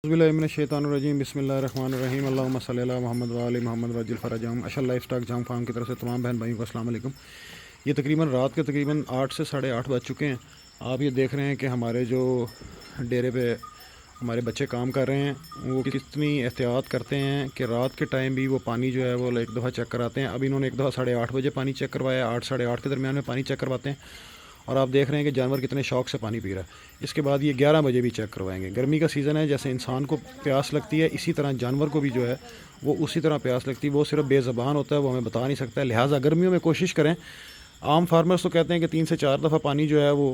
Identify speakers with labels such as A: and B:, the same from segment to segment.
A: बिस्मिल्लाहिर्रहमानिर्रहीम बिस्मिल्लाहिर्रहमानिर्रहीम अल्लाहुम्मा सल्ली अला मोहम्मद व आलि मोहम्मद वजिल फ़रजाम अशल लाइफ स्टॉक जाम फार्म की तरफ से तमाम बहन भाइयों को अस्सलाम वालेकुम। ये तकरीबन रात के तकरीबन 8 से 8:30 बज चुके हैं। आप ये देख रहे हैं कि हमारे जो डेरे पे हमारे बच्चे काम कर रहे हैं वो कितनी एहतियात करते हैं कि रात के टाइम भी वो पानी जो है वो एक दफ़ा चेक कराते हैं। अब इन्होंने एक दफ़ा 8:30 बजे पानी चेक करवाया, 8 साढ़े 8 के दरमियान में पानी चेक करवाते हैं और आप देख रहे हैं कि जानवर कितने शौक़ से पानी पी रहा है। इसके बाद ये 11 बजे भी चेक करवाएंगे। गर्मी का सीज़न है, जैसे इंसान को प्यास लगती है इसी तरह जानवर को भी जो है वो उसी तरह प्यास लगती है। वो सिर्फ बेज़बान होता है, वो हमें बता नहीं सकता है। लिहाजा गर्मियों में कोशिश करें। आम फार्मर्स तो कहते हैं कि 3 से 4 दफ़ा पानी जो है वो,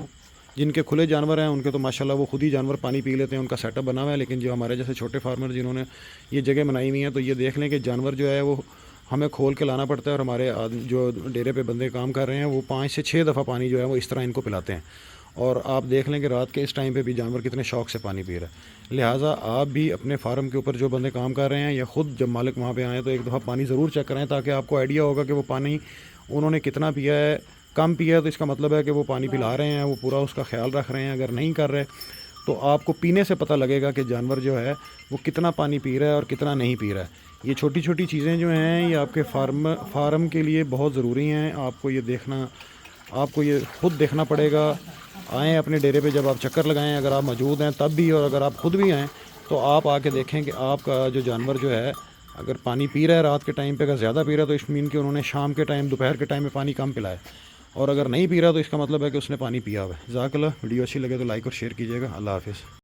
A: जिनके खुले जानवर हैं उनके तो माशाल्लाह वो खुद ही जानवर पानी पी लेते हैं, उनका सेटअप बना हुआ है। लेकिन जो हमारे जैसे छोटे फार्मर जिन्होंने ये जगह बनाई हुई है, तो ये देख लें कि जानवर जो है वो हमें खोल के लाना पड़ता है और हमारे जो डेरे पे बंदे काम कर रहे हैं वो 5 से 6 दफ़ा पानी जो है वो इस तरह इनको पिलाते हैं। और आप देख लें कि रात के इस टाइम पे भी जानवर कितने शौक़ से पानी पी रहा है। लिहाजा आप भी अपने फार्म के ऊपर जो बंदे काम कर रहे हैं या ख़ुद जब मालिक वहाँ पे आएँ तो एक दफ़ा पानी ज़रूर चेक करें, ताकि आपको आइडिया होगा कि वो पानी उन्होंने कितना पिया है। कम पिया है तो इसका मतलब है कि वो पानी पिला रहे हैं, वो पूरा उसका ख्याल रख रहे हैं। अगर नहीं कर रहे तो आपको पीने से पता लगेगा कि जानवर जो है वो कितना पानी पी रहा है और कितना नहीं पी रहा है। ये छोटी छोटी चीज़ें जो हैं ये आपके फार्म के लिए बहुत ज़रूरी हैं। आपको ये ख़ुद देखना पड़ेगा। आएँ अपने डेरे पे, जब आप चक्कर लगाएं, अगर आप मौजूद हैं तब भी, और अगर आप ख़ुद भी आएँ तो आप आके देखें कि आपका जो जानवर जो है अगर पानी पी रहा है रात के टाइम पे, अगर ज़्यादा पी रहा है तो इस मीन कि उन्होंने शाम के टाइम, दोपहर के टाइम में पानी कम पिलाया, और अगर नहीं पी रहा तो इसका मतलब है कि उसने पानी पिया हुआ है। जज़ाकल्लाह। वीडियो अच्छी लगे तो लाइक और शेयर कीजिएगा। अल्लाह हाफ़िज़।